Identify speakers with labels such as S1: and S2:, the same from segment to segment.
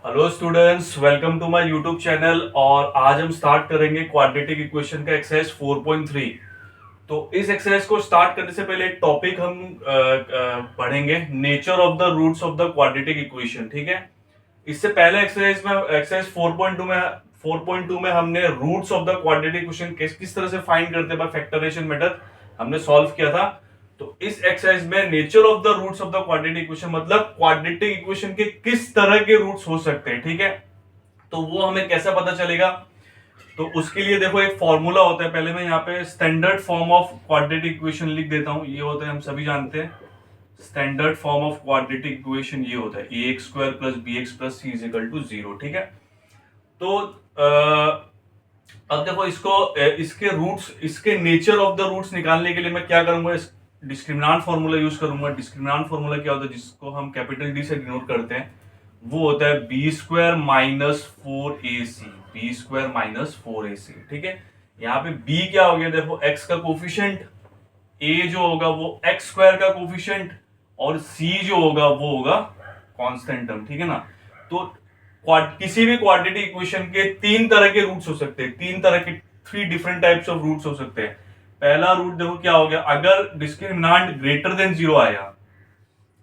S1: Hello students, welcome to my YouTube channel. और आज हम स्टार्ट करेंगे क्वाड्रेटिक इक्वेशन का एक्सरसाइज 4.3। तो इस एक्सरसाइज को स्टार्ट करने से पहले एक टॉपिक हम पढ़ेंगे, nature of the roots of the quadratic equation. ठीक है। इससे पहले एक्सरसाइज 4.2 में हमने roots of the quadratic equation किस तरह से फाइंड करते हैं बाय फैक्टराइजेशन मेथड हमने सॉल्व किया था। तो इस एक्सरसाइज में nature of the roots of the quadratic equation मतलब क्वाड्रेटिक इक्वेशन के किस तरह के रूट्स हो सकते हैं। ठीक है। तो वो हमें कैसे पता चलेगा? तो उसके लिए देखो एक फॉर्मूला होता है। पहले मैं यहाँ पे standard form of quadratic equation लिख देता हूं। ये होता है, हम सभी जानते हैं, standard form of quadratic equation ये होता है a x square plus b x plus c is equal to 0। ठीक है। तो अब देखो इसके रूट्स, इसके नेचर ऑफ द रूट्स निकालने के लिए मैं क्या करूंगा, डिस्क्रिमिनांट फॉर्मूला यूज करूंगा। डिस्क्रिमिनांट फॉर्मूला क्या होता है, जिसको हम कैपिटल डी से डिनोट करते हैं, वो होता है b square minus 4ac। B square minus 4ac। ठीक है। यहाँ पे b क्या हो गया, देखो x का कोफिशिएंट, a जो होगा वो x स्क्वायर का कोफिशिएंट, और c जो होगा वो होगा कांस्टेंट टर्म। ठीक है ना। तो किसी भी क्वाड्रेटिक इक्वेशन के तीन तरह के रूट्स हो सकते हैं, तीन तरह के, three different types of roots हो सकते हैं। पहला रूट देखो क्या हो गया, अगर डिस्क्रिमिनांट ग्रेटर देन 0 आया,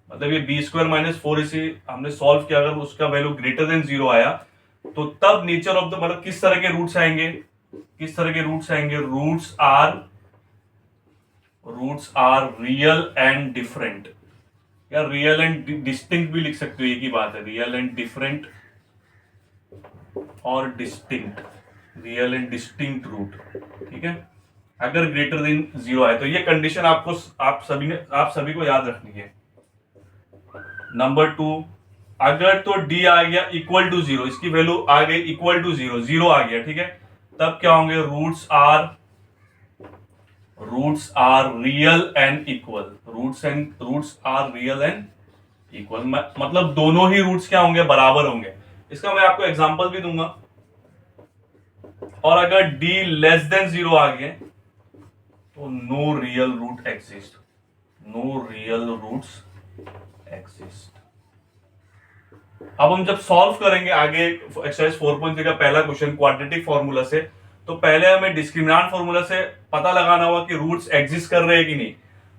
S1: मतलब ये बी स्क्वायर माइनस 4ac हमने सॉल्व किया, अगर उसका वैल्यू ग्रेटर देन 0 आया तो तब नेचर ऑफ द, मतलब किस तरह के रूट्स आएंगे, किस तरह के रूट्स आएंगे, roots are real and different, या रियल एंड डिस्टिंक्ट भी लिख सकते हो, एक ही बात है, रियल एंड डिफरेंट और distinct, real and distinct root. ठीक है। अगर ग्रेटर देन 0 आए तो ये कंडीशन आप सभी को याद रखनी है। नंबर 2, अगर तो d आ गया इक्वल टू 0, इसकी वैल्यू आ गई इक्वल टू 0, 0 आ गया। ठीक है। तब क्या होंगे, roots are real and equal, roots are real and equal, मतलब दोनों ही रूट्स क्या होंगे, बराबर होंगे। इसका मैं आपको एग्जांपल भी दूंगा। और अगर d लेस देन 0 आ गए तो no real root exist, no real roots exist. अब हम जब सॉल्व करेंगे आगे एक्सरसाइज 4.3 का पहला क्वेश्चन क्वाड्रेटिक फॉर्मूला से, तो पहले हमें डिस्क्रिमिनांट फॉर्मूला से पता लगाना होगा कि रूट्स एग्जिस्ट कर रहे हैं कि नहीं।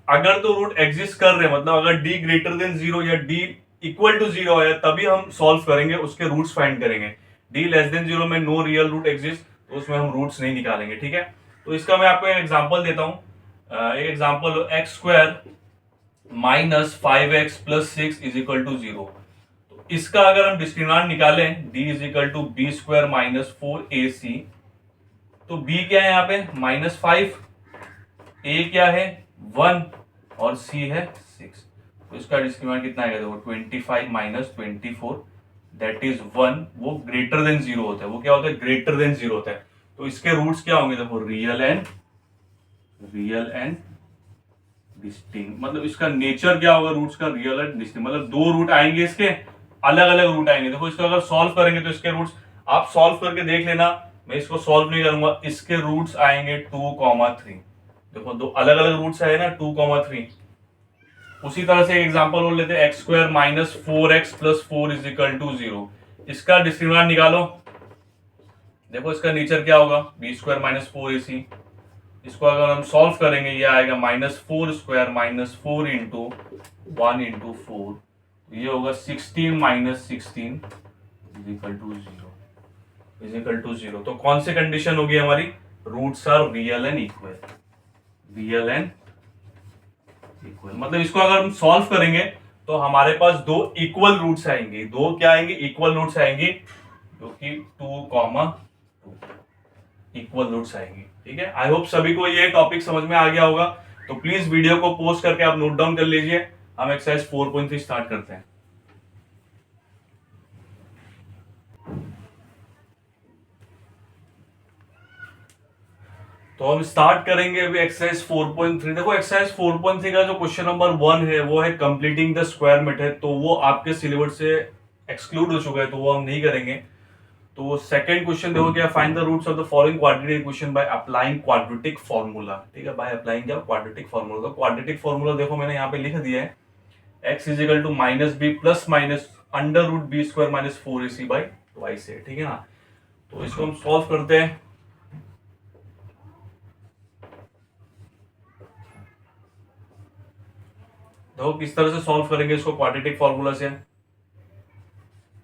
S1: अगर तो रूट एग्जिस्ट कर रहे हैं, मतलब अगर d ग्रेटर देन 0 या d इक्वल टू 0 है, तभी हम सॉल्व करेंगे, उसके रूट्स फाइंड करेंगे। d लेस देन 0 में नो रियल रूट एग्जिस्ट, तो उसमें हम रूट्स नहीं निकालेंगे। ठीक है। तो इसका मैं आपको एक एग्जांपल देता हूं। एक example, x square minus 5x plus 6 is equal to 0। इसका अगर हम डिस्क्रिमिनांट निकालें, d is equal to b square minus 4ac, तो b क्या है यहाँ पे -5, a क्या है 1 और c है 6। तो इसका डिस्क्रिमिनांट कितना आएगा, देखो 25 माइनस 24 दैट इज 1। वो ग्रेटर देन 0 होता है, वो क्या होता है, ग्रेटर देन 0 होता है। तो इसके रूट्स क्या होंगे, देखो रियल एंड डिस्टिंक्ट, मतलब इसका नेचर क्या होगा रूट्स का, रियल एंड डिस्टिंक्ट, मतलब दो रूट आएंगे, इसके अलग अलग रूट आएंगे। देखो इसको अगर सॉल्व करेंगे तो इसके रूट्स आप सॉल्व करके देख लेना, मैं इसको सॉल्व नहीं करूंगा। इसके रूट्स आएंगे 2,3। देखो दो अलग अलग रूट्स आए ना, 2,3। उसी तरह से एक एग्जांपल और लेते हैं, x square minus 4x plus 4 is equal to 0। इसका डिस्क्रिमिनांट निकालो। देखो इसका नेचर क्या होगा, बी स्क्वायर माइनस 4ac। इसको अगर हम सॉल्व करेंगे, ये आएगा -4 स्क्वायर माइनस 4 इंटू 1 इंटू 4, ये होगा 16 minus 16 is equal to 0, is equal to 0। तो कौन सी कंडीशन होगी हमारी, roots are real and equal, real and equal, मतलब इसको अगर हम सॉल्व करेंगे तो हमारे पास दो इक्वल रूट्स आएंगे, दो क्या आएंगे, इक्वल रूट्स आएंगे, जो कि 2,2 इक्वल रूट्स आएंगे। ठीक है। आई होप सभी को ये टॉपिक समझ में आ गया होगा। तो प्लीज वीडियो को पोस्ट करके आप नोट डाउन कर लीजिए। हम एक्सरसाइज 4.3 स्टार्ट करते हैं। तो हम स्टार्ट करेंगे अभी एक्सरसाइज 4.3। देखो एक्सरसाइज 4.3 का जो क्वेश्चन नंबर 1 है वो है कंप्लीटिंग द स्क्वायर मेथड, तो वो आपके सिलेबस से एक्सक्लूड हो चुका है, तो वो हम नहीं करेंगे। तो सेकंड क्वेश्चन देखो क्या, find the roots of the following quadratic equation by applying quadratic formula. ठीक है, बाय अप्लाइंग क्या, क्वाड्रेटिक फार्मूला। तो क्वाड्रेटिक फार्मूला देखो मैंने यहाँ पे लिख दिया है, x is equal to minus b plus minus under root b square minus 4ac by twice a, ठीक है ना। तो इसको हम सॉल्व करते हैं। देखो किस तरह से सॉल्व करेंगे इसको, क्वाड्रेटिक फॉर्मूला से।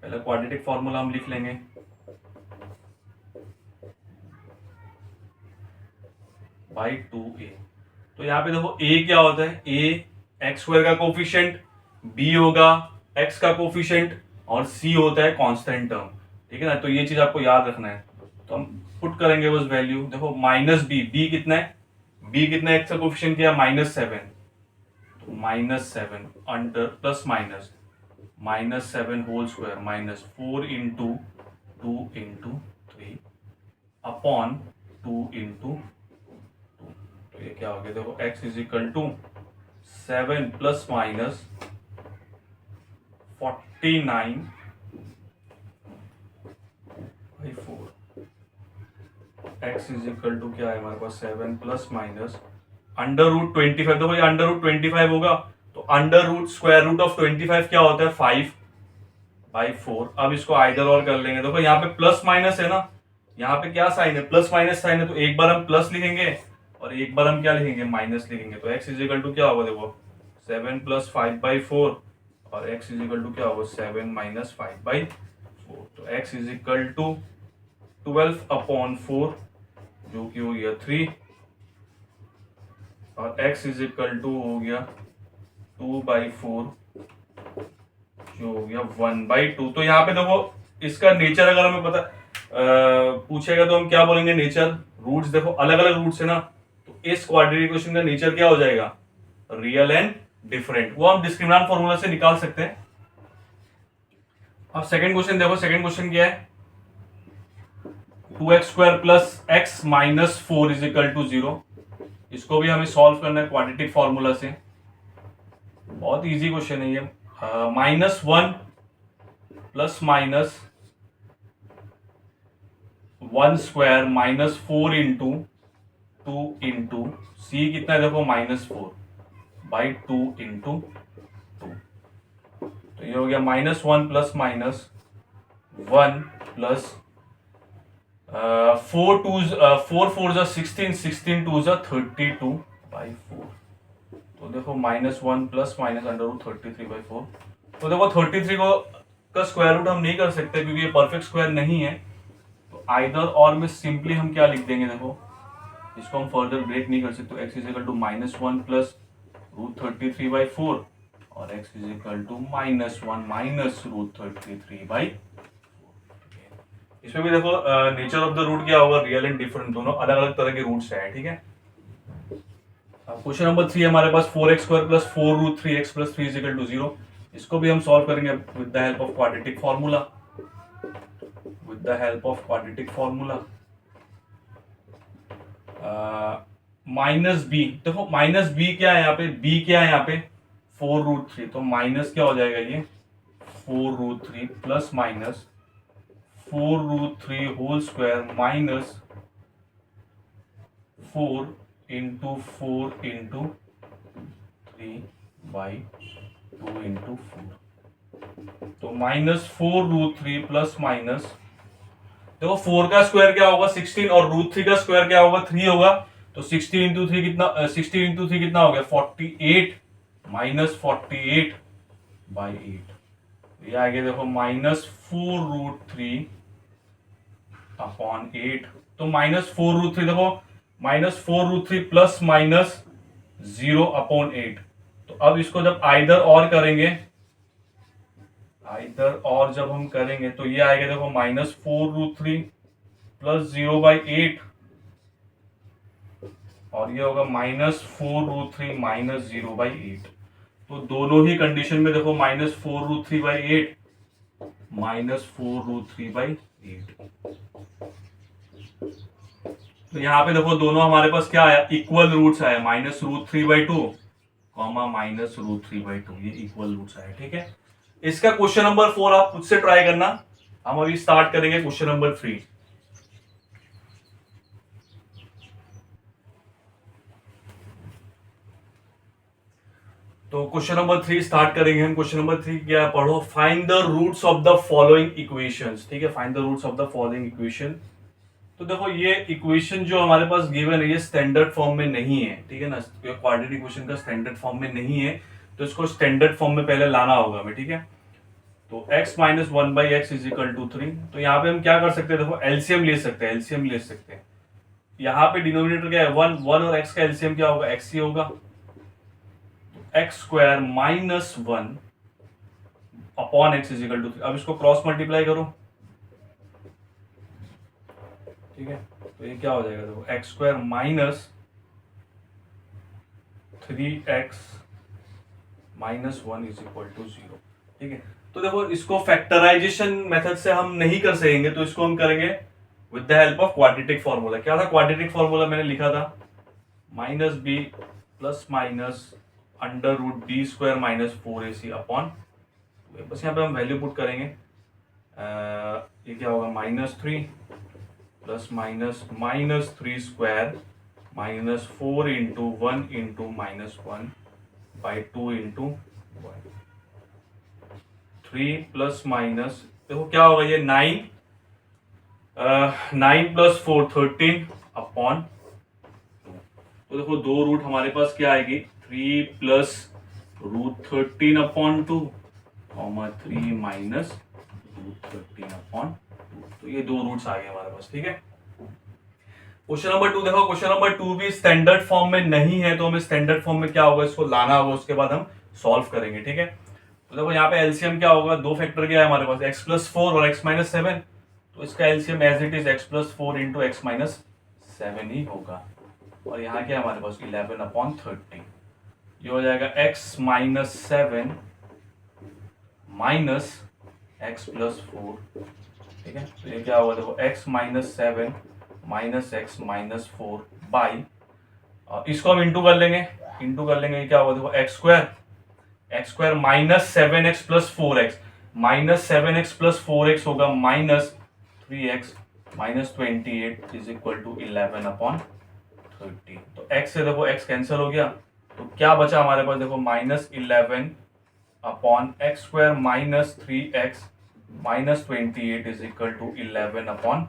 S1: पहले क्वाड्रेटिक फॉर्मूला हम लिख लेंगे। By 2a। तो यहाँ पे देखो a क्या होता है, a एक्स स्क्वायर का कोफिशिएंट, b होगा x का कोफिशिएंट और c होता है कांस्टेंट टर्म, ठीक है ना। तो ये चीज आपको याद रखना है। तो हम पुट करेंगे बस वैल्यू। देखो माइनस b कितना है, b कितना है, x का कोफिशिएंट क्या है -7, तो -7 under plus minus 7 whole square -4 into 2 into 3 upon 2 into 2। तो ये क्या हो गया, देखो x is equal to 7 plus minus 49 by 4। x is equal to क्या है हमारे पास, 7 प्लस माइनस अंडर रूट 25। देखो ये अंडर रूट 25 होगा, तो under root square root of 25 क्या होता है, 5 बाई 4। अब इसको आइदर और कर लेंगे। देखो यहाँ पे प्लस माइनस है ना, यहाँ पे क्या साइन है, प्लस माइनस साइन है, तो एक बार हम प्लस लिखेंगे और एक बार हम क्या लिखेंगे, माइनस लिखेंगे। तो x इज इक्वल टू क्या होगा, देखो 7 प्लस 5 बाई 4 और x इज इक्वल टू क्या होगा, 7 माइनस 5 बाई 4। तो x is equal to 12 upon 4 जो कि हो गया 3 और x इज इक्वल टू हो गया 2 बाई 4 जो हो गया 1 बाई 2। तो यहाँ पे देखो इसका नेचर अगर हमें पता पूछेगा तो हम क्या बोलेंगे, नेचर। रूट्स देखो अलग अलग रूट्स है ना, तो इस क्वाड्रेटिक इक्वेशन का नेचर क्या हो जाएगा, रियल एंड डिफरेंट। वो हम डिस्क्रिमिनेंट फॉर्मूला से निकाल सकते हैं। अब सेकंड क्वेश्चन देखो, सेकंड क्वेश्चन क्या है, 2x square plus x minus 4 is equal to 0। इसको भी हमें सॉल्व करना है क्वाड्रेटिक फॉर्मूला से। बहुत इजी क्वेश्चन है ये। -1 plus minus 1 square minus 4 into 2 into c कितना है, देखो -4 बाई 2 इंटू 2। तो ये हो गया -1 प्लस माइनस 1 प्लस 4 4 जा 16, 16 2 जा 32 बाई 4। तो देखो -1 plus minus under root 33 by 4। तो देखो 33 को का स्क्वायर रूट हम नहीं कर सकते क्योंकि ये परफेक्ट स्क्वायर नहीं है। तो आइदर और में सिंपली हम क्या लिख देंगे, देखो इसको हम फर्दर ब्रेक नहीं कर सकते। X is equal to -1 plus root 33 by 4 और x is equal to -1 minus root 33 by. इसमें भी देखो नेचर ऑफ द रूट क्या होगा, रियल एंड डिफरेंट, दोनों अलग अलग तरह के रूट्स हैं, ठीक है। क्वेश्चन नंबर 3 हमारे पास 4x square plus 4 root 3x plus 3 is equal to 0। इसको भी हम सॉल्व करेंगे with the help of quadratic formula. With the help of quadratic formula minus b, देखो माइनस बी क्या है यहाँ पे, बी क्या है यहाँ पे 4 रूट 3, तो माइनस क्या हो जाएगा ये 4 root 3 plus minus 4 root 3 whole square minus 4 into 4 into 3 by 2 into 4। तो -4 रूट 3 प्लस माइनस, देखो 4 का स्क्वायर क्या होगा 16 और रूट 3 का स्क्वायर क्या होगा 3 होगा। तो 16 इंटू 3 कितना, 16 इंटू 3 कितना हो गया 48 माइनस 48 बाई 8। ये आ गया देखो -4 रूट 3 अपॉन 8। तो -4 रूट 3 देखो -4 रूट 3 प्लस माइनस 0 अपॉन 8। तो अब इसको जब आइदर और करेंगे, आइदर और जब हम करेंगे तो ये आएगा देखो -4 रूट 3 प्लस 0 बाई 8 और ये होगा -4 रूट 3 माइनस 0 बाई 8। तो दोनों ही कंडीशन में देखो -4 रूट 3 बाई 8 -4 रूट 3 बाई 8। तो यहाँ पे देखो दोनों हमारे पास क्या आया, इक्वल रूट्स आया, -√3/2 -√3/2, ये इक्वल रूट्स आया, ठीक है। इसका क्वेश्चन नंबर 4 आप खुद से ट्राई करना। हम अभी स्टार्ट करेंगे क्वेश्चन नंबर 3। तो क्वेश्चन नंबर 3 स्टार्ट करेंगे हम। क्वेश्चन नंबर 3 क्या पढ़ो, find the roots of the following equations. ठीक है, find the roots of the following equation. तो देखो ये इक्वेशन जो हमारे पास गिवन है ये स्टैंडर्ड फॉर्म में नहीं है, ठीक है ना, क्वाड्रेटिक इक्वेशन का स्टैंडर्ड फॉर्म में नहीं है, तो इसको स्टैंडर्ड फॉर्म में पहले लाना होगा हमें। ठीक है, तो x minus 1/x is equal to 3। तो यहाँ पे हम क्या कर सकते हैं, देखो एलसीएम ले सकते हैं, एलसीएम ले सकते हैं। यहाँ पे डिनोमिनेटर क्या है, 1 1 और x का एलसीएम क्या होगा, x ही होगा। X square minus 1 upon x is equal to 3। अब इसको क्रॉस मल्टीप्लाई करो, ठीक है, तो ये क्या हो जाएगा, देखो x square minus 3x minus 1 is equal to 0। ठीक है, तो देखो इसको फैक्टराइजेशन मेथड से हम नहीं कर सकेंगे, तो इसको हम करेंगे with the help of quadratic formula. क्या था क्वाड्रेटिक फॉर्मूला, मैंने लिखा था minus b plus minus under root b square minus 4ac upon, बस यहाँ पे हम वैल्यू पुट करेंगे। ये क्या होगा, -3 plus minus -3 square minus 4 into 1 into -1 by 2 into 1। 3 plus minus, देखो क्या होगा ये 9 प्लस 4 13 अपॉन, तो देखो दो रूट हमारे पास क्या आएगी, 3 plus root 13 upon 2 comma 3 minus root 13 upon 2। तो ये दो रूट्स आ गए हमारे पास। ठीक है, क्वेश्चन नंबर 2 देखो, क्वेश्चन नंबर 2 भी स्टैंडर्ड फॉर्म में नहीं है, तो हमें स्टैंडर्ड फॉर्म में क्या होगा, इसको लाना होगा, उसके बाद हम सॉल्व करेंगे। ठीक है, तो देखो यहाँ पे एलसीएम क्या होगा, दो फैक्टर क्या है हमारे पास, x प्लस 4 और x माइनस 7, तो इसका LCM as it is x plus 4 into x minus 7 ही होगा। और यहाँ क्या है हमारे पास 11 अपॉन 30, ये हो जाएगा x minus 7 minus x plus 4। ठीक है, तो ये क्या होगा, देखो x minus 7 minus x minus 4 by, इसको हम इंटू कर लेंगे, ये क्या होगा, देखो x square minus 7x plus 4x, minus 7x plus 4x होगा minus 3x minus 28 is equal to 11 upon 30। तो x से देखो x कैंसिल हो गया, तो क्या बचा हमारे पास, देखो minus 11 upon x square minus 3x minus 28 is equal to 11 upon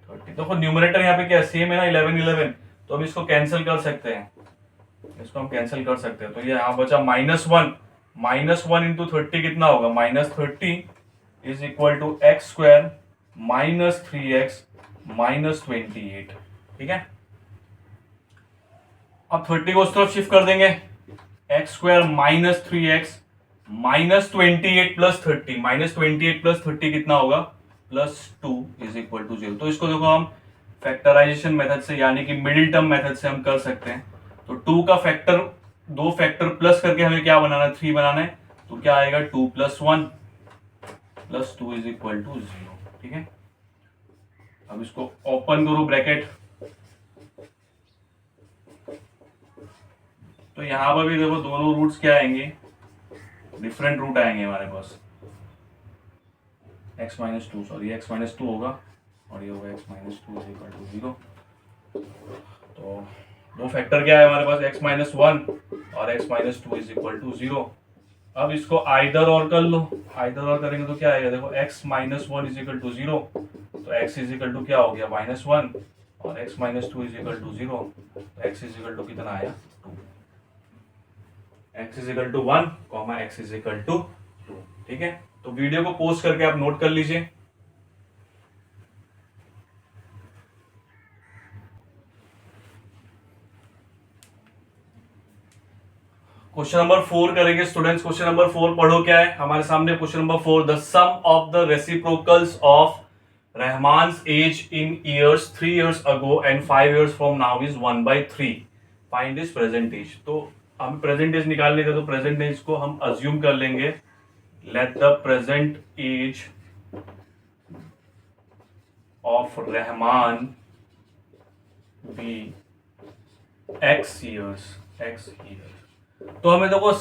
S1: 30। देखो न्यूमरेटर यहाँ पे क्या सेम है ना, 11 11, तो हम इसको कैंसिल कर सकते हैं, इसको हम कैंसिल कर सकते हैं। तो ये यहाँ बचा -1 इंटू 30 कितना होगा, -30 is equal to x square minus 3x minus 28। ठीक है, अब 30 को उस तरफ शिफ्ट कर देंगे, x square minus 3x minus 28 plus 30, minus 28 plus 30 कितना होगा, +2 इज इक्वल टू 0। तो इसको देखो हम फैक्टराइजेशन मेथड से यानी कि मिडिल टर्म मेथड से हम कर सकते हैं। तो 2 का फैक्टर, दो फैक्टर प्लस करके हमें क्या बनाना है, 3 बनाना है, तो क्या आएगा 2 + 1 + 2 इज इक्वल टू 0। ठीक है, अब इसको ओपन करो ब्रैकेट, तो यहां पर भी देखो दोनों रूट्स क्या आएंगे, डिफरेंट रूट आएंगे हमारे पास, x minus 2, sorry x minus 2 होगा और ये होगा x minus 2 is equal to 0। तो दो फैक्टर क्या है हमारे पास, x माइनस 1 और x minus 2 is equal to 0। अब इसको आइदर और कर लो, आइदर और करेंगे तो क्या आएगा, देखो x minus 1 is equal to 0, तो x इज इक्वल टू क्या हो गया, -1 और x minus 2 is equal to 0, तो x इज इक्वल टू कितना आया, 2। x is equal to 1, x is equal to 2। ठीक है, तो वीडियो को पोस्ट करके आप नोट कर लीजिए। क्वेश्चन नंबर 4 करेंगे स्टूडेंट्स। क्वेश्चन नंबर 4 पढ़ो, क्या है हमारे सामने question number 4, the sum of the reciprocals of Rahman's age in years 3 years ago and 5 years from now is 1/3, find his present age. तो हम प्रेजेंट एज निकालने का, तो प्रेजेंट एज को हम अज्यूम कर लेंगे, let the present age of Rahman be x years। तो हमें देखो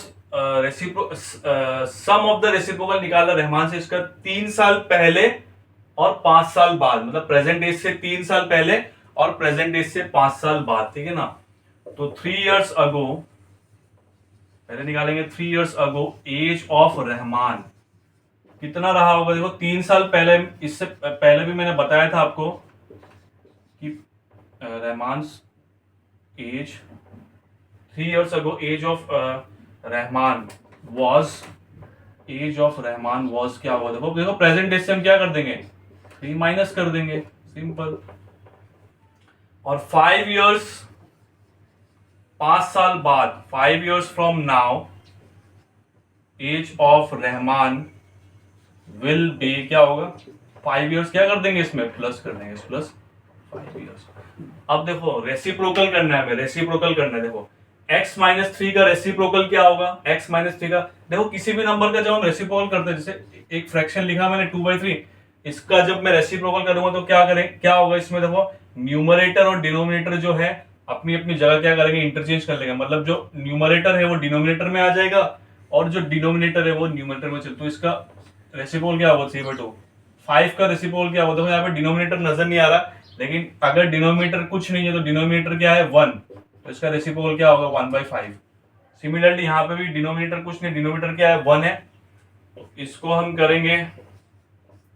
S1: सम ऑफ द रेसिप्रोकल निकाला रहमान से, इसका 3 साल पहले और 5 साल बाद, मतलब प्रेजेंट एज से 3 साल पहले और प्रेजेंट एज से 5 साल बाद। ठीक है ना, तो 3 years ago पहले निकालेंगे 3 years ago age of Rahman कितना रहा होगा। देखो 3 साल पहले, इससे पहले भी मैंने बताया था आपको कि Rahman age 3 years ago age of Rahman was, age of Rahman was क्या हुआ। देखो देखो प्रेजेंट डेज से हम क्या कर देंगे, 3 माइनस कर देंगे, सिंपल। और 5 years, 5 साल बाद, 5 years from now age of Rahman will be क्या होगा, 5 years क्या कर देंगे इसमें, प्लस कर देंगे, प्लस 5 years। अब देखो रेसिप्रोकल करना है हमें, रेसिप्रोकल करना है। देखो x माइनस 3 का रेसिप्रोकल क्या होगा, x माइनस 3 का, देखो किसी भी नंबर का जब हम रेसिप्रोकल करते हैं, जैसे एक फ्रैक्शन लिखा मैंने 2/3, इसका जब मैं रेसिप्रोकल करूंगा तो क्या करें, क्या होगा इसमें, देखो न्यूमरेटर और डिनोमिनेटर जो है अपनी अपनी जगह क्या करेंगे, इंटरचेंज कर लेंगे। मतलब जो न्यूमरेटर है वो डिनोमिनेटर में आ जाएगा और जो डिनोमिनेटर है वो न्यूमरेटर में चल, तो इसका रेसिप्रोकल क्या होगा, 3/2। 5 का रेसिप्रोकल क्या होगा, देखो यहाँ पे डिनोमिनेटर नजर नहीं आ रहा, लेकिन अगर डिनोमिनेटर कुछ नहीं है तो डिनोमिनेटर क्या है, 1, तो इसका रेसिप्रोकल क्या होगा, 1/5। सिमिलरली यहाँ पे भी डिनोमिनेटर कुछ नहीं, डिनोमिनेटर क्या है, 1 है, तो इसको हम करेंगे,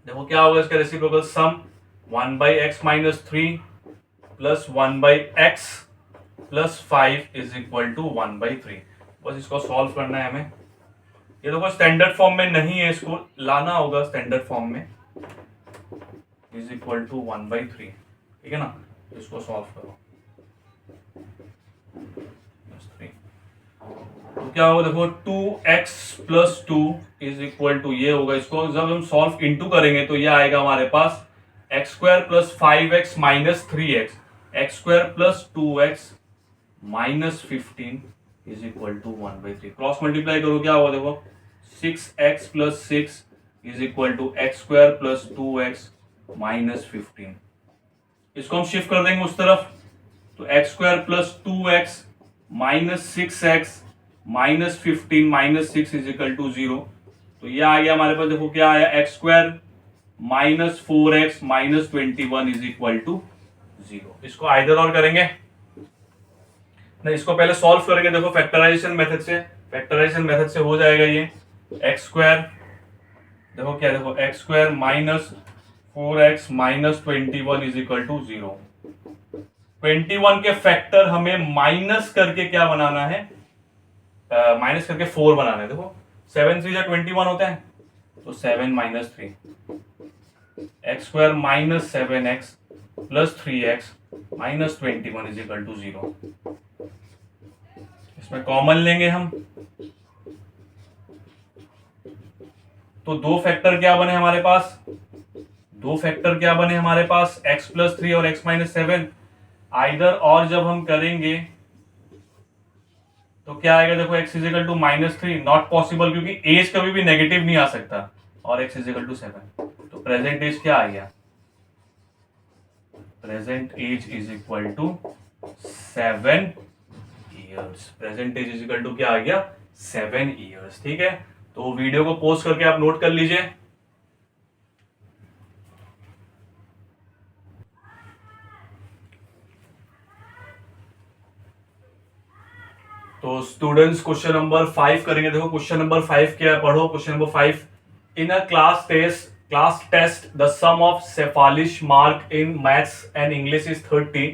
S1: देखो क्या होगा इसका reciprocal, sum 1/x minus 3 plus 1/x plus 5 is equal to 1/3। बस इसको सॉल्व करना है हमें। ये देखो स्टैंडर्ड फॉर्म में नहीं है, इसको लाना होगा स्टैंडर्ड फॉर्म में, इज इक्वल टू 1/3, ठीक है ना। इसको सॉल्व करो, तो क्या होगा, देखो 2x plus 2 is equal to ये होगा। इसको जब हम सॉल्व इनटू करेंगे तो ये आएगा हमारे पास x square plus 5x minus 3x, x square plus 2x minus 15 is equal to 1/3। Cross multiply करो, क्या होगा, देखो 6x plus 6 is equal to x square plus 2x minus 15। इसको हम शिफ्ट कर देंगे उस तरफ, तो x square plus 2x minus 6x minus 15 minus 6 is equal to 0। तो ये आ गया हमारे पास, देखो क्या आया, x square minus 4x minus 21 is equal to 0। इसको आइदर और करेंगे नहीं, इसको पहले सॉल्व करेंगे। देखो फैक्टराइजेशन मेथड से, फैक्टराइजेशन मेथड से हो जाएगा ये x स्क्वायर, देखो क्या, देखो x square minus 4x minus 21 is equal to 0। 21 के फैक्टर हमें माइनस करके क्या बनाना है, माइनस करके 4 बनाना है। देखो 7 3 21 होता है, तो 7 minus 3, x square minus 7x plus 3x minus 21 is equal to 0। इसमें कॉमन लेंगे हम, तो दो फैक्टर क्या बने हमारे पास, दो फैक्टर क्या बने हमारे पास, x प्लस 3 और x माइनस 7। आइदर और जब हम करेंगे तो क्या आएगा, देखो x is equal to minus 3, not possible क्योंकि एज कभी भी नेगेटिव नहीं आ सकता, और x इज इक्वल टू 7। तो प्रेजेंट एज क्या आ गया, present age is equal to 7 years. Present age is equal to क्या आ गया, 7 ईयर्स। ठीक है, तो वीडियो को पॉज करके आप नोट कर लीजिए। तो स्टूडेंट्स क्वेश्चन नंबर 5 करेंगे। देखो क्वेश्चन नंबर 5 क्या है, पढ़ो question number 5। In a class test the sum of Cephalish mark in maths and English is 30.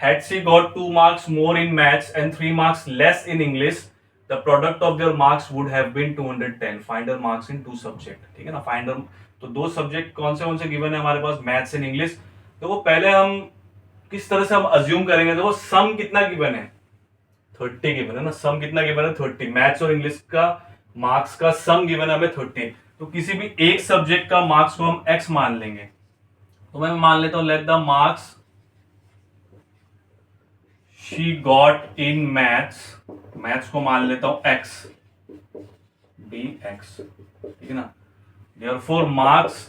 S1: Had she got 2 marks more in maths and 3 marks less in English, the product of their marks would have been 210. Find her marks in 2 subject। ठीक है ना, find her, तो 2 subject कौन से given है हमारे पास, maths and English. देखो पहले हम किस तरह से हम अज्यूम करेंगे, देखो सम कितना गिवन है, 30 गिवन है ना, सम कितना गिवन है 30। मैथ्स और इंग्लिश का मार्क्स का सम गिवन है हमें 30। तो किसी भी एक सब्जेक्ट का मार्क्स को हम x मान लेंगे, तो मैं मान लेता हूं let the marks she got in maths, maths को मान लेता हूं x dx, ठीक है ना। Therefore marks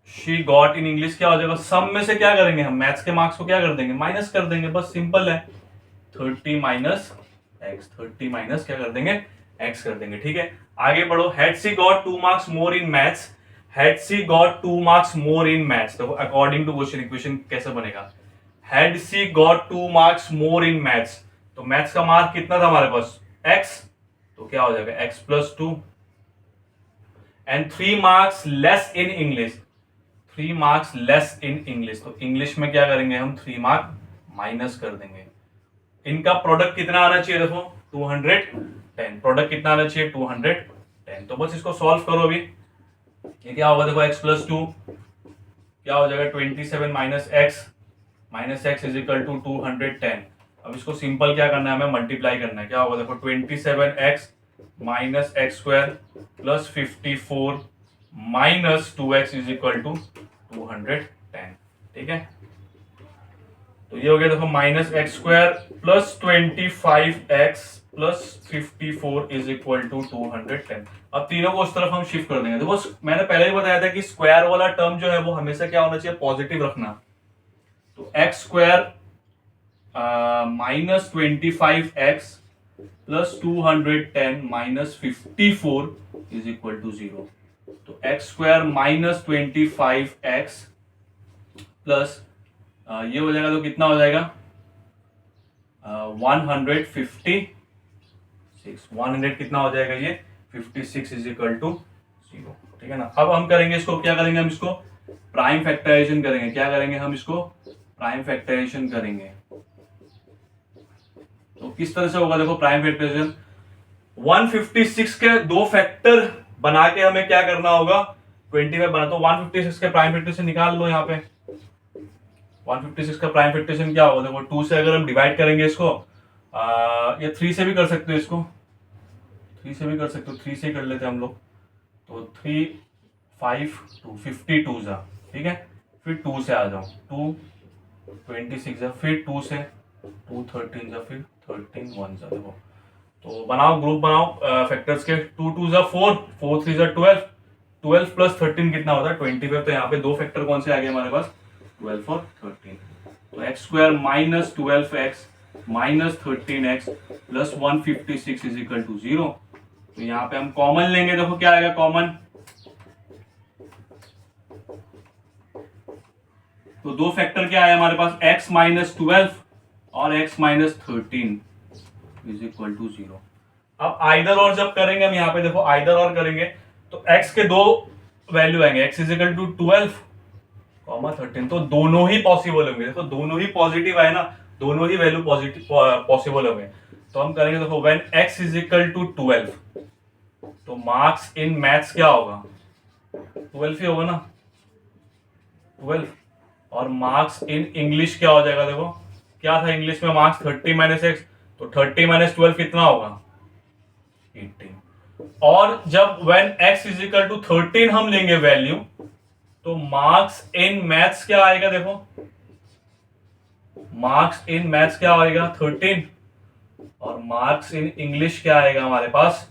S1: she got in English क्या हो जाएगा, सम में से क्या करेंगे हम, मैथ्स के मार्क्स को क्या कर देंगे, माइनस कर देंगे, बस सिंपल है, 30 माइनस एक्स, 30 माइनस क्या कर देंगे, x कर देंगे। ठीक है, आगे बढ़ो। Had she got 2 marks more in maths, had she got 2 marks more in maths, देखो अकॉर्डिंग टू क्वेश्चन इक्वेशन कैसे बनेगा, had she got 2 marks more in maths, तो मैथ्स का मार्क कितना था हमारे पास x, तो क्या हो जाएगा x+2 and 3 marks less in English, 3 marks less in English, तो इंग्लिश में क्या करेंगे हम 3 मार्क माइनस कर देंगे। इनका प्रोडक्ट कितना आना चाहिए देखो 210, प्रोडक्ट कितना आना चाहिए 210, तो बस इसको सॉल्व करो अभी। ये क्या होगा देखो x+2 क्या हो जाएगा 27 minus x is equal to 210। अब इसको सिंपल क्या करना है हमें मल्टीप्लाई करना है, क्या होगा देखो 27x minus x square plus 54 minus 2x is equal to 210, ठीक है। तो ये हो गया देखो minus x square plus 25x plus 54 is equal to 210। अब तीनों को उस तरफ हम शिफ्ट कर देंगे। देखो मैंने पहले ही बताया था कि स्क्वायर वाला टर्म जो है वो हमेशा क्या होना चाहिए पॉजिटिव रखना। तो x square minus 25x plus 210 minus 54 is equal to 0। तो x square minus 25x plus ये हो जाएगा तो कितना हो जाएगा 100 कितना हो जाएगा ये 56 इज इक्वल टू 0, ठीक है ना। अब हम करेंगे इसको, क्या करेंगे हम इसको प्राइम फैक्टराइजेशन करेंगे। क्या करेंगे हम इसको प्राइम फैक्टराइजेशन करेंगे। तो किस तरह से होगा देखो प्राइम फैक्टराइजेशन, 156 के दो फैक्टर बना के हमें क्या करना होगा 25 बना। तो 156 के प्राइम फैक्टराइजेशन निकाल लो। यहाँ पे 156 का प्राइम फैक्टराइजेशन क्या होगा देखो 2 से अगर हम डिवाइड करेंगे इसको ये 3 से भी कर सकते हो, इसको 3 से भी कर सकते हो, 3 से ही कर लेते हैं हम लोग। तो 3 5 2 52 जा, ठीक है। फिर 2 से आ जाओ 2 26 जा, फिर 2 से 2 13 जा, फिर 13 1 जा। देखो तो बनाओ ग्रुप बनाओ फैक्टर्स के 2 2 जा 4 4 3 जा 12 12 प्लस 13 कितना होता है 25। तो यहाँ पे दो फैक्टर कौन से आ गए हमारे पास 12 और 13। तो x square minus 12x minus 13x plus 156 is equal to 0। तो यहाँ पे हम कॉमन लेंगे, देखो क्या आएगा कॉमन। तो दो फैक्टर क्या है हमारे पास x माइनस 12 और x minus 13 is equal to 0। अब आइदर और जब करेंगे हम यहाँ पे देखो आइदर और करेंगे तो x के दो वैल्यू आएंगे, x is equal to 12 comma 13, तो दोनों ही पॉसिबल होंगे। देखो दोनों ही पॉजिटिव है ना, दोनों ही वैल्यू पॉजिटिव पॉसिबल होंगे। तो हम करेंगे देखो when x is equal to 12 तो मार्क्स इन मैथ्स क्या होगा 12 ही होगा ना 12, और मार्क्स इन इंग्लिश क्या हो जाएगा देखो क्या था इंग्लिश में मार्क्स 30 माइनस एक्स, तो 30 माइनस 12 कितना होगा 18। और जब when x is equal to 13 हम लेंगे वैल्यू तो मार्क्स इन मैथ्स क्या आएगा देखो मार्क्स इन मैथ्स क्या आएगा 13, और मार्क्स इन इंग्लिश क्या आएगा हमारे पास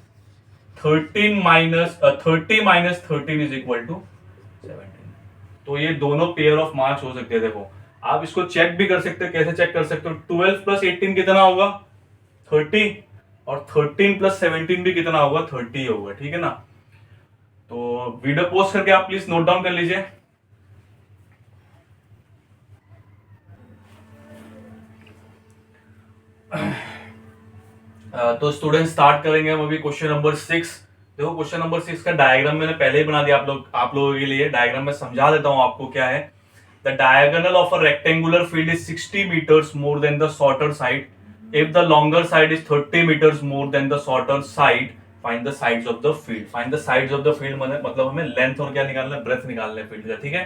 S1: 30 माइनस 13 इज इक्वल टू 17। तो ये दोनों पेयर ऑफ मार्क्स हो सकते हैं। देखो आप इसको चेक भी कर सकते हो, कैसे चेक कर सकते हो 12 प्लस 18 कितना होगा 30, और 13 प्लस 17 भी कितना होगा 30 होगा, ठीक है ना। तो वीडियो पोस्ट करके आप प्लीज नोट डाउन कर लीजिए। तो स्टूडेंट स्टार्ट करेंगे हम अभी क्वेश्चन नंबर 6। देखो क्वेश्चन नंबर 6 का डायग्राम मैंने पहले ही बना दिया आप लोगों के लिए। डायग्राम में समझा देता हूं आपको क्या है। The diagonal of a rectangular field is 60 metres more than the shorter side if the longer side is 30 metres more than the shorter side. Find the sides of the field. Find the sides of the field मतलब हमें length और क्या निकालना है breath निकालना है field का, ठीक है।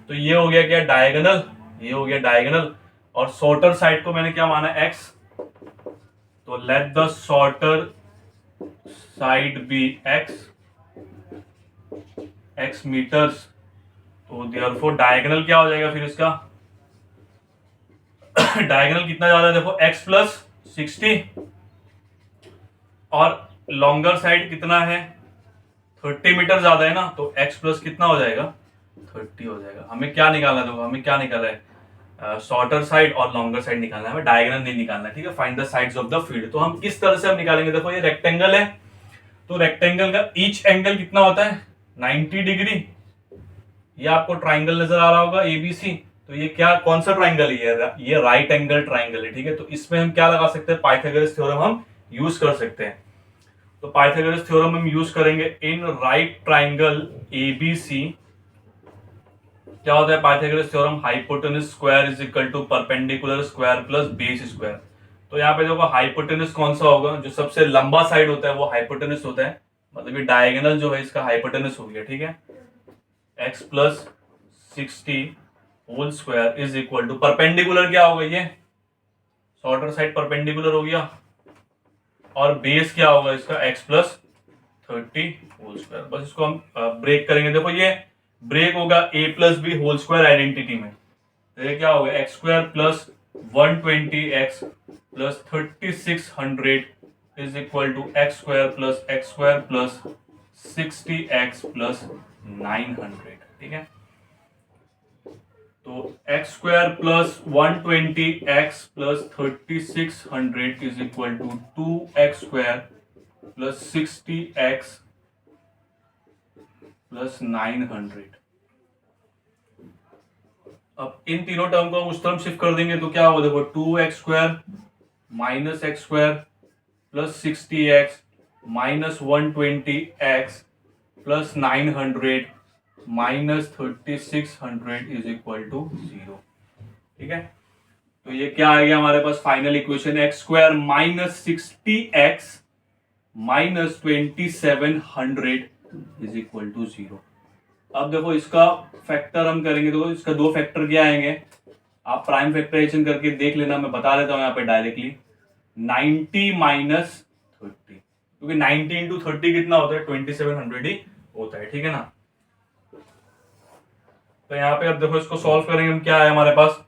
S1: तो ये हो गया क्या डायगोनल, ये हो गया डायगोनल, और शॉर्टर साइड को मैंने क्या माना x। तो let the shorter side be x metres. तो देयरफॉर डायगोनल क्या हो जाएगा फिर इसका डायगोनल कितना ज्यादा है देखो x प्लस 60, और लॉन्गर साइड कितना है 30 मीटर ज्यादा है ना, तो x प्लस कितना हो जाएगा 30 हो जाएगा। हमें क्या निकालना है देखो हमें क्या निकालना है शॉर्टर साइड और लॉन्गर साइड निकालना है, हमें डायगोनल नहीं निकालना है, ठीक है। Find the sides of the field. तो हम किस तरह से हम निकालेंगे देखो ये रेक्टेंगल है, तो रेक्टेंगल का ईच एंगल कितना होता है 90 डिग्री। ये आपको ट्राइंगल नजर आ रहा होगा ABC, तो ये क्या, कौन सा ट्राइंगल है ये राइट एंगल ट्राइंगल है, ठीक है। तो इसमें हम क्या लगा सकते हैं, पाइथागोरस थ्योरम हम यूज कर सकते हैं। तो पाइथागोरस थ्योरम हम यूज करेंगे इन राइट ट्राइंगल एबीसी। क्या होता है Pythagoras theorem, hypotenuse square is equal to perpendicular square plus base square. तो यहाँ पे देखो हाइपोटेनस कौन सा होगा, जो सबसे लंबा साइड होता है वो हाइपोटेनस होता है, मतलब ये डायगोनल जो है इसका हाइपोटेनस हो गया, ठीक है। x plus 60 whole square is equal to, perpendicular क्या होगा, ये शॉर्टर साइड परपेंडिकुलर हो गया, और बेस क्या होगा इसका x प्लस 30 होल स्क्वायर। बस इसको हम ब्रेक करेंगे, देखो ये ब्रेक होगा a plus b whole square identity में। तो ये क्या होगा, x square plus 120x plus 3600 is equal to x square plus 60x plus 900, ठीक है। तो x square plus 120x plus 3600 is equal to 2x square plus 60x plus 900। अब इन तीनों टर्म को हम उस टर्म शिफ्ट कर देंगे तो क्या होगा, देखो 2x square minus x square plus 60x minus 120x plus 900 minus 3600 is equal to 0, ठीक है। तो ये क्या आ गया हमारे पास final equation, x square minus 60x minus 2700 is equal to 0। अब देखो इसका फैक्टर हम करेंगे, तो इसका दो फैक्टर क्या आएंगे, आप प्राइम फैक्टराइजेशन करके देख लेना, मैं बता देता हूं यहाँ पे डायरेक्टली 90 माइनस 30, क्योंकि 90 इंटू 30 कितना होता है, 2700 ही होता है, ठीक है ना। तो यहाँ पे अब देखो इसको सॉल्व करेंगे हम, क्या है हमारे पास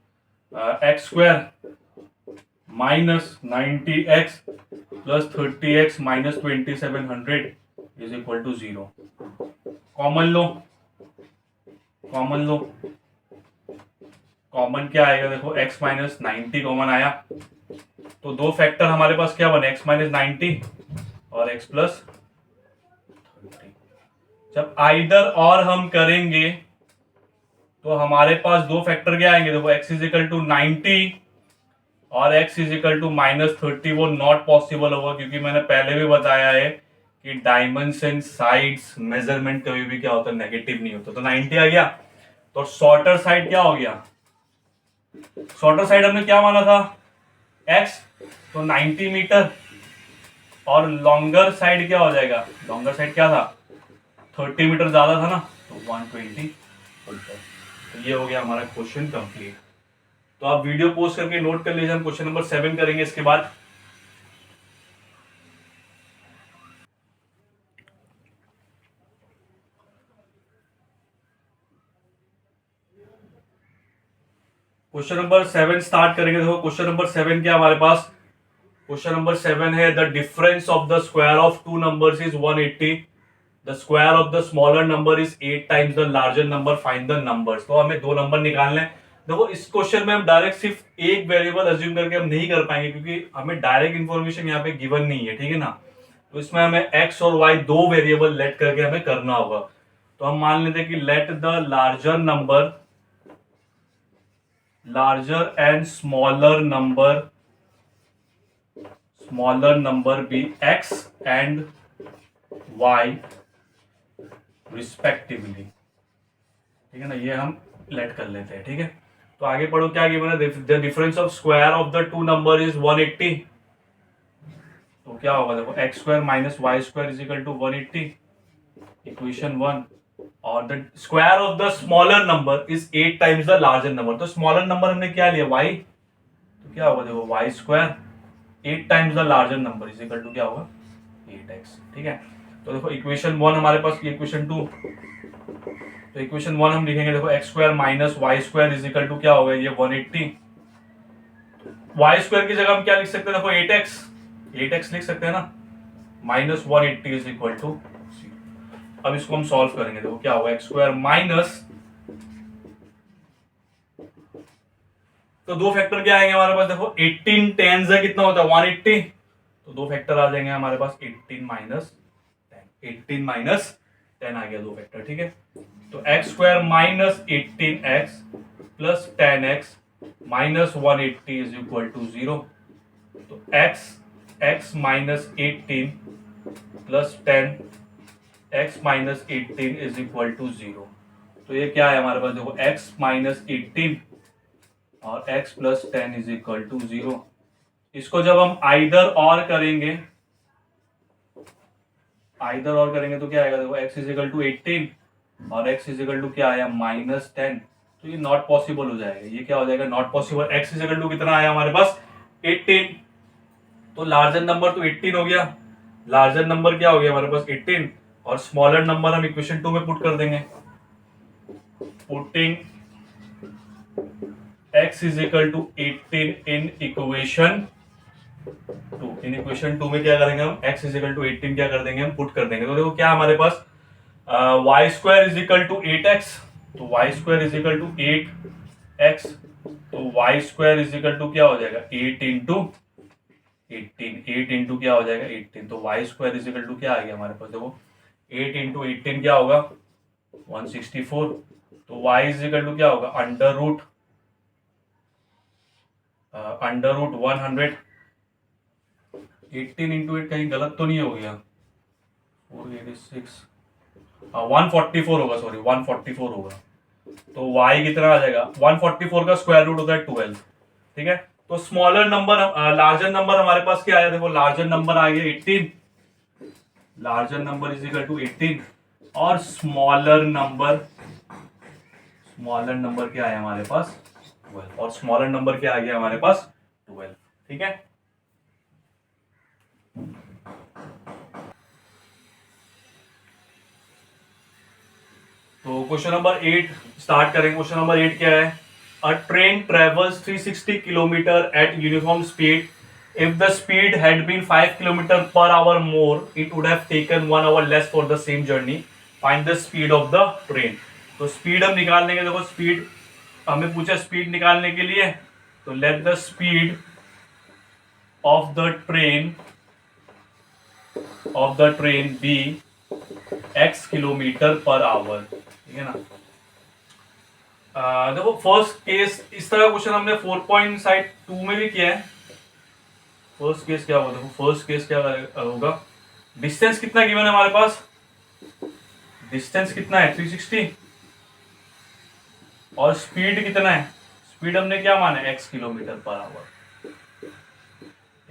S1: x square minus 90x plus 30x minus 2700 is equal to 0। Common लो कॉमन क्या आएगा, देखो x माइनस 90 कॉमन आया, तो दो फैक्टर हमारे पास क्या बने, x माइनस 90 और x प्लस 30। जब आइदर और हम करेंगे तो हमारे पास दो फैक्टर क्या आएंगे, देखो x इज इक्वल टू 90 और x is equal to minus 30, वो नॉट पॉसिबल होगा, क्योंकि मैंने पहले भी बताया है कि डायमेंशन साइड्स मेजरमेंट कभी भी क्या होता है, नेगेटिव नहीं होता। तो 90 आ गया, तो शॉर्टर साइड क्या हो गया, शॉर्टर साइड हमने क्या माना था x, तो 90 मीटर, और लॉन्गर साइड क्या हो जाएगा, लॉन्गर साइड क्या था 30 मीटर ज्यादा था ना, तो 120 मीटर। तो ये हो गया हमारा क्वेश्चन कंप्लीट। तो आप वीडियो पोस्ट करके नोट कर लीजिए, हम क्वेश्चन नंबर 7 करेंगे इसके बाद। क्वेश्चन नंबर 7 स्टार्ट करेंगे। देखो क्वेश्चन नंबर 7 क्या हमारे पास, क्वेश्चन नंबर 7 है the difference of the square of two numbers is 180, the square of the smaller number is 8 times the larger number, find the numbers. तो हमें दो नंबर निकालने हैं। देखो इस क्वेश्चन में हम डायरेक्ट सिर्फ एक वेरिएबल अज्यूम करके हम नहीं कर पाएंगे, क्योंकि हमें डायरेक्ट इंफॉर्मेशन यहाँ पे गिवन नहीं है, ठीक है ना। तो इसमें हमें x और y दो वेरिएबल लेट करके हमें करना होगा। तो हम मान लेते हैं कि let the larger and smaller number be x and y respectively, ठीक है ना, ये हम लेट कर लेते हैं, ठीक है। तो आगे पढ़ो, क्या गिवन है, the difference of square of the two number is 180। तो क्या होगा, देखो x square minus y square is equal to 180, equation 1, और the square of the smaller number is 8 times the larger number. तो स्मॉलर नंबर हमने क्या लिया, y, तो क्या होगा, देखो y square 8 times the larger number is equal to क्या होगा 8x, ठीक है। तो देखो इक्वेशन 1 हमारे पास, इक्वेशन 2, तो इक्वेशन 1 हम लिखेंगे, देखो x square minus y square is equal to क्या होगा, ये 180। वाई स्क्वायर की जगह हम क्या लिख सकते हैं, देखो 8x लिख सकते हैं ना, माइनस 180 इज इक्वल टू। अब इसको हम सॉल्व करेंगे, देखो क्या होगा, एक्स स्क्वायर माइनस, तो दो फैक्टर क्या आएंगे हमारे पास, देखो 18 टेंस है कितना होता है 180, तो दो फैक्टर आ जाएंगे हमारे पास 18 माइनस 10 आ गया दो फैक्टर, ठीक है। तो x square minus 18x plus 10x minus 180 is equal to 0। तो x minus 18 plus 10 x minus 18 is equal to 0। तो ये क्या है हमारे पास, देखो x माइनस 18 और x plus 10 is equal to 0। इसको जब हम आइदर और करेंगे तो क्या आएगा, देखो x इज इक्वल टू 18 और x इज इक्वल टू क्या आया, माइनस 10। तो ये नॉट पॉसिबल हो जाएगा, ये क्या हो जाएगा, not possible. x is equal to कितना आया हमारे पास, 18। तो लार्जर नंबर तो 18 हो गया, लार्जर नंबर क्या हो गया हमारे पास 18, और स्मॉलर नंबर हम इक्वेशन 2 में पुट कर देंगे। Putting x is equal to 18 in equation 2। In equation 2 में क्या करेंगे हम, x इज इक्वल टू 18 क्या कर देंगे हम, पुट कर देंगे। तो देखो क्या हमारे पास y स्क्वायर इज इक्वल टू 8x, तो y स्क्वायर इज इक्वल टू 8x, तो y स्क्वायर इज इक्वल टू क्या हो जाएगा, 8 इंटू 18, 8 इंटू क्या हो जाएगा 18। तो y स्क्वायर इज इक्वल टू क्या आ गया हमारे पास, देखो 8 इंटू 18 क्या होगा 164। तो y इज इक्वल टू क्या होगा, अंडर रूट 100। 18 इंटू 8 कहीं गलत तो नहीं हो गया, 486 144 होगा, सॉरी 144 होगा। तो y कितना आ जाएगा, 144 का स्क्वायर रूट होता है 12, ठीक है। तो स्मॉलर नंबर, लार्जर नंबर हमारे पास क्या आया, देखो लार्जर नंबर आ गया 18, larger number is equal to 18, और स्मॉलर नंबर क्या आया हमारे पास 12, और स्मॉलर नंबर क्या आ गया हमारे पास 12, ठीक है। तो क्वेश्चन नंबर 8 स्टार्ट करेंगे। क्वेश्चन नंबर 8 क्या है, a train travels 360 kilometre at uniform speed. If the speed had been 5 kilometre per hour more, it would have taken 1 hour less for the same journey. Find the speed of the train. तो speed हम निकाल लेंगे, देखो speed हमें पूछा speed निकालने के लिए, तो let the speed of the train be x kilometre per hour, ठीक है ना। देखो फर्स्ट केस, इस तरह क्वेश्चन हमने 4.2 में भी किया है। फर्स्ट केस क्या होगा, देखो फर्स्ट केस क्या होगा, डिस्टेंस कितना गिवन है हमारे पास, डिस्टेंस कितना है 360, और स्पीड कितना है, स्पीड हमने क्या माना है x किलोमीटर पर आवर,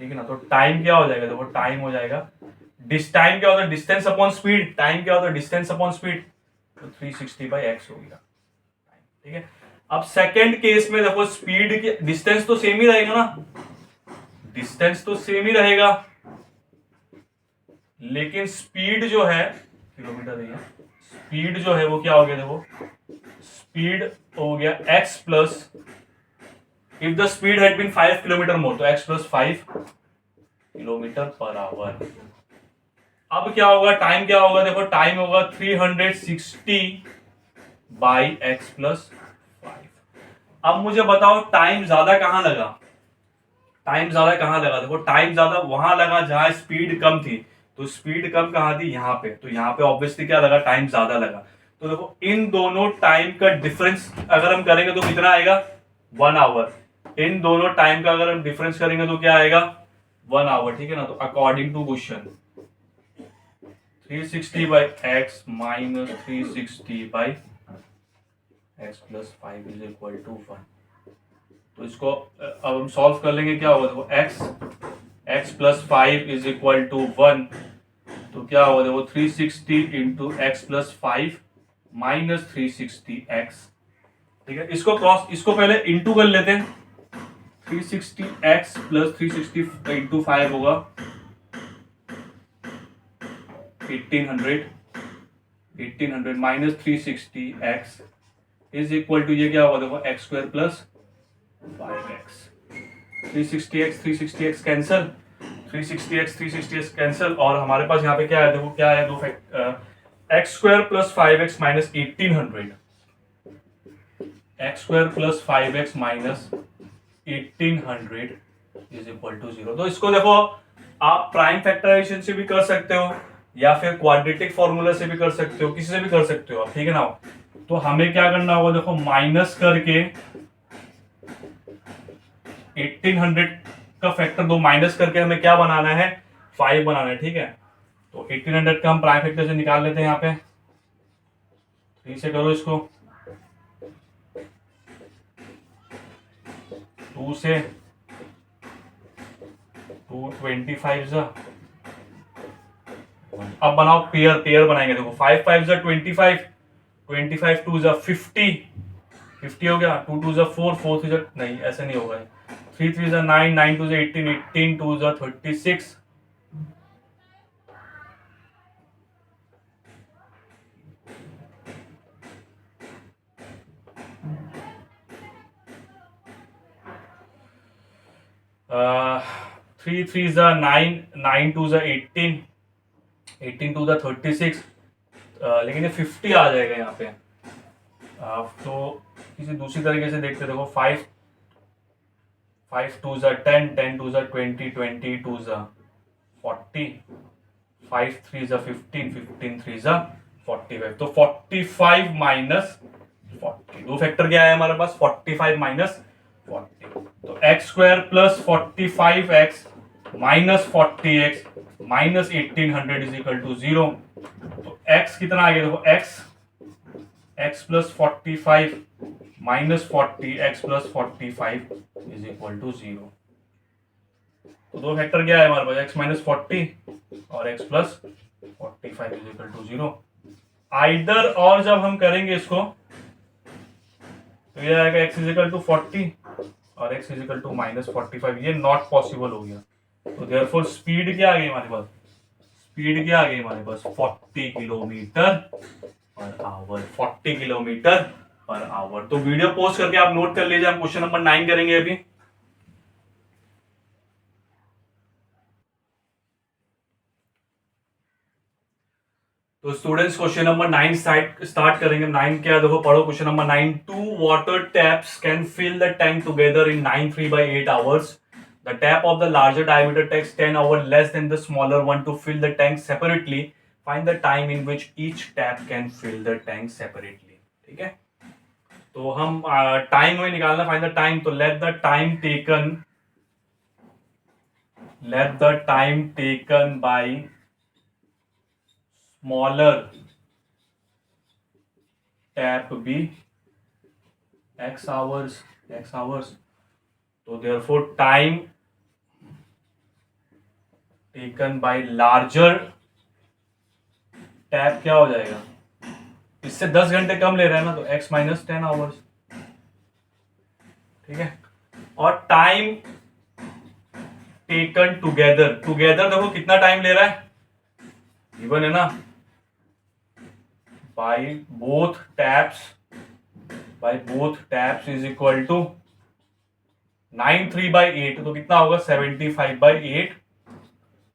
S1: ठीक है ना। तो टाइम क्या हो जाएगा, देखो टाइम हो जाएगा, टाइम क्या होता है डिस्टेंस अपॉन स्पीड, टाइम क्या होता है डिस्टेंस अपॉन स्पीड, तो 360 बाई x हो गया, ठीक है। अब सेकंड केस में देखो स्पीड की, डिस्टेंस तो सेम ही रहेगा ना, डिस्टेंस तो सेम ही रहेगा, लेकिन स्पीड जो है, किलोमीटर नहीं है, स्पीड जो है वो क्या हो गया, देखो स्पीड हो गया x plus, if the speed had been 5 kilometre more, तो x plus 5 kilometre per hour. अब क्या होगा, टाइम क्या होगा, देखो टाइम होगा 360 बाई एक्स प्लस 5। अब मुझे बताओ टाइम ज्यादा कहां लगा, टाइम ज्यादा कहां लगा, देखो टाइम ज्यादा वहां लगा जहां स्पीड कम थी, तो स्पीड कम कहां थी, यहां पे, तो यहां पे ऑब्वियसली क्या लगा, टाइम ज्यादा लगा। तो देखो इन दोनों टाइम का डिफरेंस अगर हम करेंगे तो कितना आएगा 1 आवर, इन दोनों टाइम का अगर हम डिफरेंस करेंगे तो क्या आएगा 1 आवर, ठीक है ना। तो according to question 360 by x minus 360 by x plus 5 is equal to 1। तो इसको अब हम सॉल्व कर लेंगे, क्या होगा देखो x plus 5 is equal to 1, तो क्या होगा देखो 360 into x plus 5 minus 360 x, ठीक है। इसको पहले इंटू कर लेते हैं, 360 एक्स प्लस 360 इंटू 5 होगा 1800 minus 360 x is equal to, ये क्या होगा देखो x square plus 5x। 360x cancel, 360x cancel, और हमारे पास यहाँ पे क्या है, देखो क्या है, दो x square plus 5x minus 1800, x square plus 5x minus 1800 is equal to 0। तो इसको देखो आप प्राइम फैक्टराइजेशन से भी कर सकते हो, या फिर क्वाड्रेटिक फॉर्मूला से भी कर सकते हो, किसी से भी कर सकते हो आप, ठीक है ना। तो हमें क्या करना होगा, देखो माइनस करके 1800 का फैक्टर दो माइनस करके हमें क्या बनाना है, 5 बनाना है, ठीक है। तो 1800 का हम प्राइम फैक्टर से निकाल लेते हैं, यहाँ पे 3 से करो इसको, 2 से 225 जा, अब बनाओ पेयर, पेयर बनाएंगे, देखो 5 5 जा 25, 25 2 जा 50, 50 हो गया, 2 2 जा 4, 4 3 जा, नहीं ऐसे नहीं होगा, 3 3 जा 9, 9 2 जा 18, 18 2 जा 36, थ्री थ्री जा 9, 9 2 जा 18, 18 2 जा 36, लेकिन ये 50 आ जाएगा यहाँ पे। तो किसी दूसरी तरीके से देखते, देखो 5 5 2 जा 10, 10 2 जा 20, 20 2 जा 40, 5 3 जा 15, 15 3 जा 45, तो 45 माइनस 40, दो फैक्टर क्या है हमारे पास, 45 माइनस 40, तो x square plus 45x minus 40x minus 1800 is equal to 0। तो x कितना आ गया, देखो x plus 45 minus 40, x plus 45 is equal to 0। तो दो फैक्टर क्या है हमारे पास, x माइनस 40 और x plus 45 is equal to 0। Either और जब हम करेंगे इसको तो ये आएगा x इज इक्वल टू 40 और x is equal to minus 45, ये नॉट पॉसिबल हो गया। तो देयरफॉर स्पीड क्या आ गई हमारे पास, स्पीड क्या आ गई हमारे पास, 40 kilometre per our, 40 kilometre per our. तो वीडियो पॉज करके आप नोट कर लीजिए, हम क्वेश्चन नंबर 9 करेंगे अभी। तो स्टूडेंट्स क्वेश्चन नंबर 9 स्टार्ट करेंगे। 9 क्या देखो, पढ़ो question number 9। 2 water taps can fill the tank together in 9 3/8 hours. The tap of the larger diameter takes 10 hours less than the smaller one to fill the tank separately. Find the time in which each tap can fill the tank separately. ठीक है, तो हम time में निकालना, find the time. तो let the time taken by smaller tap be x hours, तो therefore time taken by larger tap क्या हो जाएगा, इससे 10 घंटे कम ले रहे हैं ना, तो x माइनस 10 आवर्स, ठीक है। और टाइम टेकन टुगेदर देखो कितना टाइम ले रहा है, गिवन है ना, by both taps is equal to 9 3/8, तो कितना होगा 75/8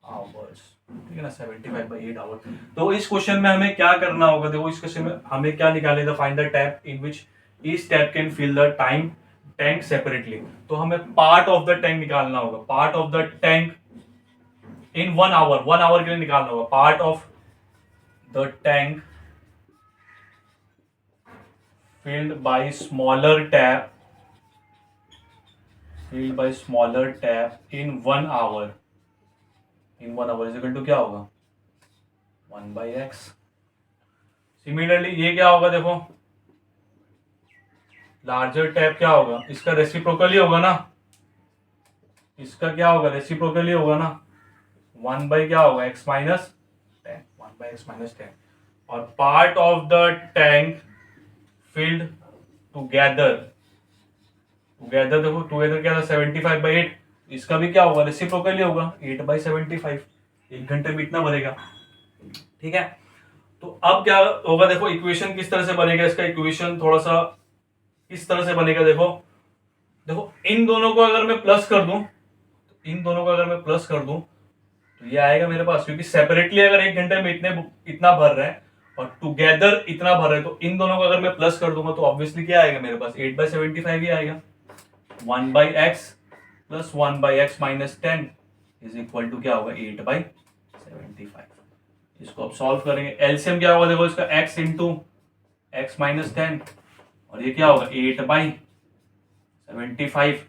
S1: आवर्स, ठीक है ना, 75/8 आवर्स। तो इस क्वेश्चन में हमें क्या करना होगा, देखो इस क्वेश्चन में हमें क्या निकालेगा, find the tap in which each tap can fill the time tank separately. तो हमें पार्ट ऑफ द टैंक निकालना होगा, part of the tank in 1 hour, 1 hour के लिए निकालना होगा, part of the tank filled by smaller tap in 1 hour, is equal to क्या होगा 1/x। सिमिलरली ये क्या होगा, देखो लार्जर टैप क्या होगा, इसका रेसिप्रोकल ही होगा ना, इसका क्या होगा रेसिप्रोकल ही होगा ना, 1 क्या होगा x माइनस 10, 1/x माइनस 10। और part of the tank filled together देखो टुगेदर क्या था 75/8, इसका भी क्या होगा रेसिप्रोकल ही होगा 8/75, 1 घंटे में इतना बनेगा, ठीक है। तो अब क्या होगा, देखो इक्वेशन किस तरह से बनेगा, इसका इक्वेशन थोड़ा सा इस तरह से बनेगा, देखो इन दोनों को अगर मैं प्लस कर दूं, तो ये आएगा मेरे पास, क्योंकि सेपरेटली अगर 1 घंटे में इतना भर रहे हैं और टुगेदर इतना भर रहे हैं, तो इन दोनों को अगर मैं प्लस कर दूंगा तो ऑब्वियसली क्या आएगा मेरे पास 8/75 ही आएगा। 1/x plus 1/x minus 10 is equal to क्या होगा 8/75। इसको अब सॉल्व करेंगे, एलसीएम क्या होगा, देखो इसका x इंटू x माइनस 10 और ये क्या होगा 8/75,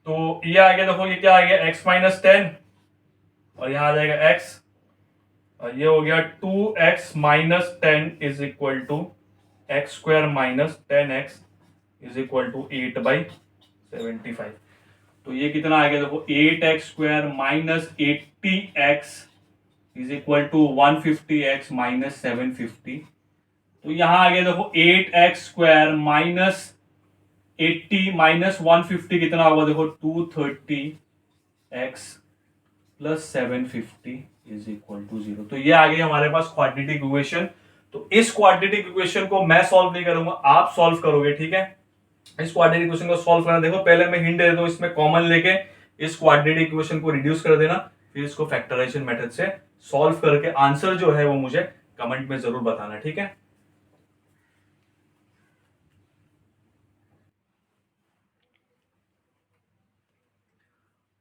S1: तो ये आ गया, देखो ये क्या आ गया, x माइनस 10, और यहाँ आ जाएगा x, और ये हो गया 2x minus 10 is equal to x square minus 10x is equal to 8/75। तो ये कितना आ गया, देखो 8x square minus 80x is equal to 150x minus 750। तो यहां आ गया, देखो 8x स्क्वायर माइनस 80 माइनस 150 कितना होगा, देखो 230x plus 750 is equal to 0। तो ये आ गई हमारे पास क्वाड्रेटिक इक्वेशन। तो इस क्वाड्रेटिक इक्वेशन को मैं सॉल्व नहीं करूंगा, आप सॉल्व करोगे, ठीक है। इस क्वाड्रेटिक इक्वेशन को सॉल्व करना, देखो पहले मैं हिंट दे देता हूं, इसमें कॉमन लेके इस क्वाड्रेटिक इक्वेशन को रिड्यूस कर देना, फिर इसको फैक्टराइजेशन मेथड से सॉल्व करके आंसर जो है वो मुझे कमेंट में जरूर बताना, ठीक है।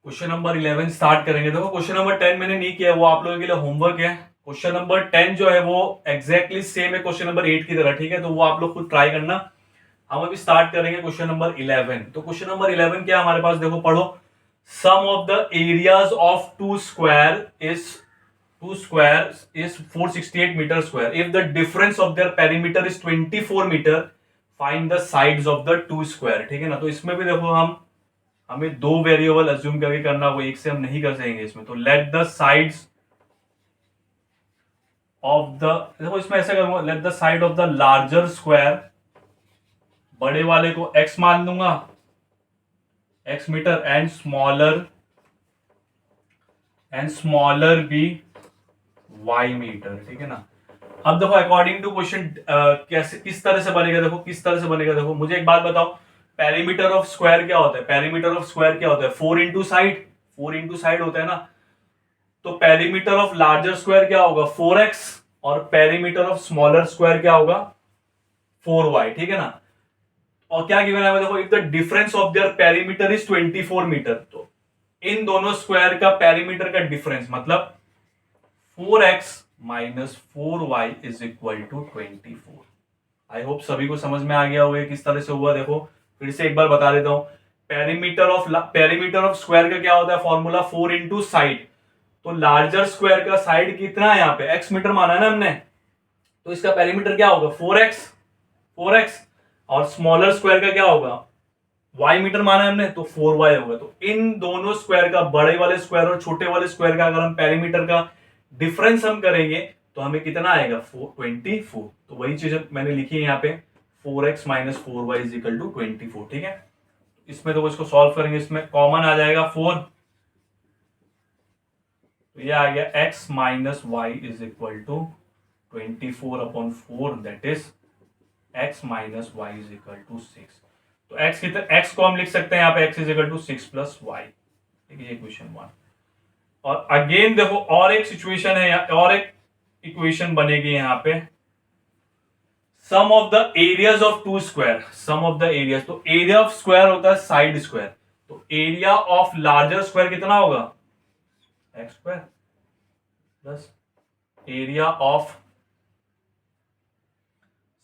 S1: क्वेश्चन नंबर 11 स्टार्ट करेंगे। देखो क्वेश्चन नंबर 10 मैंने नहीं किया, वो आप लोगों के लिए होमवर्क है। क्वेश्चन नंबर 10 जो है वो एग्जैक्टली सेम है क्वेश्चन नंबर 8 की तरह, ठीक है, तो वो आप लोग खुद ट्राई करना। हम अभी स्टार्ट करेंगे क्वेश्चन नंबर 11। तो क्वेश्चन नंबर 11 क्या हमारे पास, देखो पढ़ो। Sum of the areas of two square is 468 metre square. If the difference of their perimeter is 24 metre, find the sides of the two square, ठीक है ना। तो इसमें भी देखो हमें दो वेरिएबल अज्यूम करके करना, वो एक से हम नहीं कर सकेंगे इसमें। तो let the sides of the, देखो इसमें ऐसा करूंगा, let the side of the larger square, बड़े वाले को x मान लूंगा, x मीटर, एंड स्मॉलर भी y मीटर, ठीक है ना। अब देखो अकॉर्डिंग टू क्वेश्चन कैसे किस तरह से बनेगा, देखो किस तरह से बनेगा। देखो मुझे एक बात बताओ, पेरीमीटर ऑफ स्क्वायर क्या होता है, पेरीमीटर ऑफ स्क्वायर क्या होता है, 4 इंटू साइड, 4 इंटू साइड होता है ना। तो पेरीमीटर ऑफ लार्जर स्क्वायर क्या होगा, 4x, और पेरीमीटर ऑफ स्मॉलर स्क्वायर क्या होगा, 4y, ठीक है ना। और क्या गिवन है, देखो if the difference of their perimeter is 24 metre, तो इन दोनों स्क्वायर का पेरीमीटर का डिफरेंस मतलब 4x minus 4y is equal to 24। I hope सभी को समझ में आ गया होगा किस तरह से हुआ। देखो फिर से एक बार बता देता हूं, पेरीमीटर ऑफ स्क्वायर का क्या होता है फॉर्मूला, 4 इंटू साइड। तो लार्जर स्क्वायर का साइड कितना है, यहाँ पे x मीटर माना है ना हमने, तो इसका पेरीमीटर क्या होगा, 4x, और स्मॉलर स्क्वायर का क्या होगा, y मीटर माना है हमने, तो 4y होगा। तो इन दोनों स्क्वायर का, बड़े वाले स्क्वायर और छोटे वाले स्क्वायर का, अगर हम पेरीमीटर का डिफरेंस हम करेंगे तो हमें कितना आएगा, 24। तो वही चीज मैंने लिखी है यहाँ पे, 4x minus 4y is equal to 24, ठीक है। इसमें तो इसको सॉल्व करेंगे, इसमें कॉमन आ जाएगा 4, तो ये आ गया x minus y is equal to 24/4, that is x minus y is equal to 6। तो x को हम लिख सकते हैं यहाँ पे x is equal to 6 plus y, ठीक है, ये क्वेश्चन 1। और अगेन देखो और एक सिचुएशन है, और एक इक्वेशन बनेगी यहाँ पे, sum of the areas of two square, sum of the areas, तो एरिया ऑफ स्क्वायर होता है साइड स्क्वायर, तो एरिया ऑफ लार्जर स्क्वायर कितना होगा, x square plus area of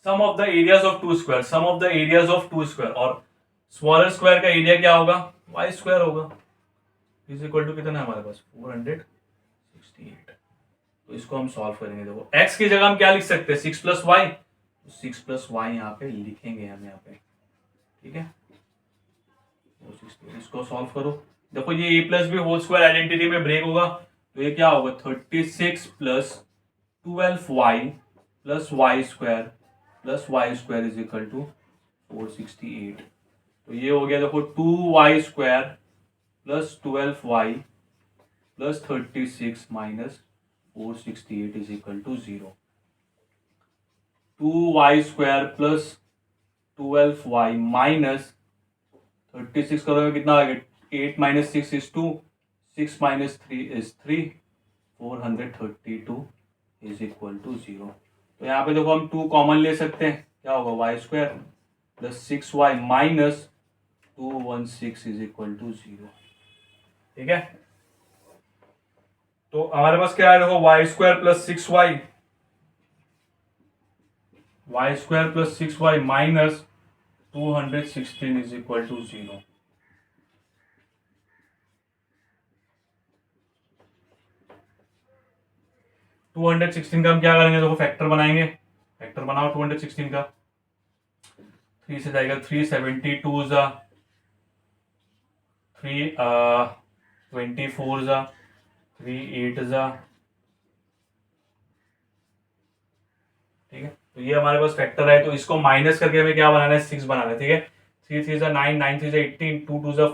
S1: sum of the areas of two square, sum of the areas of two square, और smaller square का area क्या होगा, y square होगा, इज इक्वल टू कितना है हमारे पास, 468। तो इसको हम सॉल्व करेंगे। देखो x की जगह हम क्या लिख सकते हैं, 6 प्लस वाई, तो 6 प्लस वाई यहाँ पे लिखेंगे हम यहाँ पे, ठीक है। इसको सॉल्व करो, देखो ये a plus b whole square identity में ब्रेक होगा, तो ये क्या होगा, 36 plus 12y plus y square is equal to 468। तो ये हो गया, देखो 2y square plus 12y plus 36 minus 468 is equal to 0। 2y square plus 12y minus 36 करोगे कितना आ गया, 8 minus 6 is 2, 6 minus 3 is 3, 432 is equal to 0। तो यहाँ पे देखो हम 2 कॉमन ले सकते हैं, क्या होगा, y square plus 6y minus 216 is equal to 0, ठीक है। तो हमारे पास क्या है, देखो y square plus 6y, y square plus 6y minus 216 is equal to 0। 216 का हम क्या करेंगे, देखो फैक्टर बनाएंगे, फैक्टर बनाओ 216 का। 3 से जाएगा 372 जा 324 जा 38 जा, ठीक है। तो ये हमारे पास फैक्टर है, तो इसको माइनस करके हमें क्या बनाना है, 6 बनाना है, ठीक है। 3 3 जा 9, 9 3 जा 18, 2 2 जा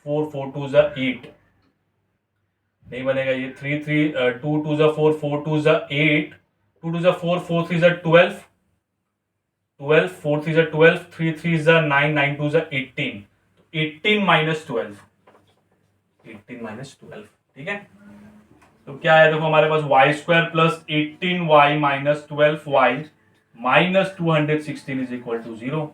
S1: 4, 4 2 जा 8, नहीं बनेगा ये। 3 3 2 2 जा 4, 4 2 जा 8, 2 2 जा 4, 4 3 जा 12, 12 4 3 जा 12, 3 3 जा 9, 9 2 जा 18, तो 18 माइनस 12, 18 माइनस 12, ठीक है। तो क्या है, देखो हमारे पास y square plus 18y minus 12y minus 216 is equal to 0।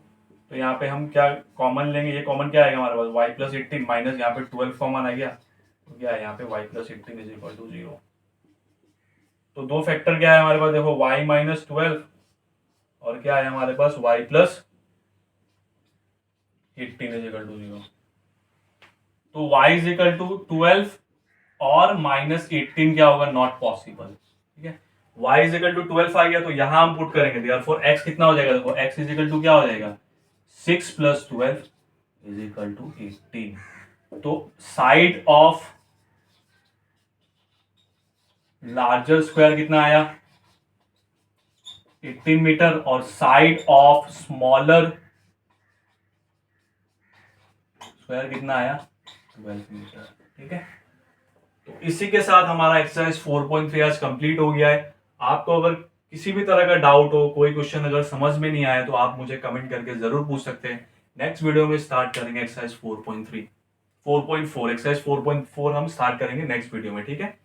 S1: तो यहाँ पे हम क्या कॉमन लेंगे, ये कॉमन क्या आएगा हमारे पास, y प्लस 18 माइनस यहाँ पे 12 कॉमन आ गया, तो क्या है यहाँ पे y plus 18 is equal to 0। तो दो फैक्टर क्या है हमारे पास, देखो y माइनस 12 और क्या है हमारे पास y plus 18 is equal to 0। तो y इज इक्वल टू 12 और माइनस 18 क्या होगा, नॉट पॉसिबल, ठीक है। y इज इक्वल टू 12 आ गया, तो यहां हम पुट करेंगे, देयरफॉर x कितना हो जाएगा, देखो x इज इक्वल टू क्या हो जाएगा, 6 प्लस 12 इज इक्वल टू 18। तो साइड ऑफ लार्जर स्क्वायर कितना आया, 18 मीटर, और साइड ऑफ स्मॉलर स्क्वायर कितना आया, 12 मीटर, ठीक है। तो इसी के साथ हमारा एक्सरसाइज 4.3 आज कंप्लीट हो गया है। आपको अगर किसी भी तरह का डाउट हो, कोई क्वेश्चन अगर समझ में नहीं आया, तो आप मुझे कमेंट करके जरूर पूछ सकते हैं। नेक्स्ट वीडियो में स्टार्ट करेंगे एक्सरसाइज 4.4 एक्सरसाइज 4.4 हम स्टार्ट करेंगे नेक्स्ट वीडियो में, ठीक है।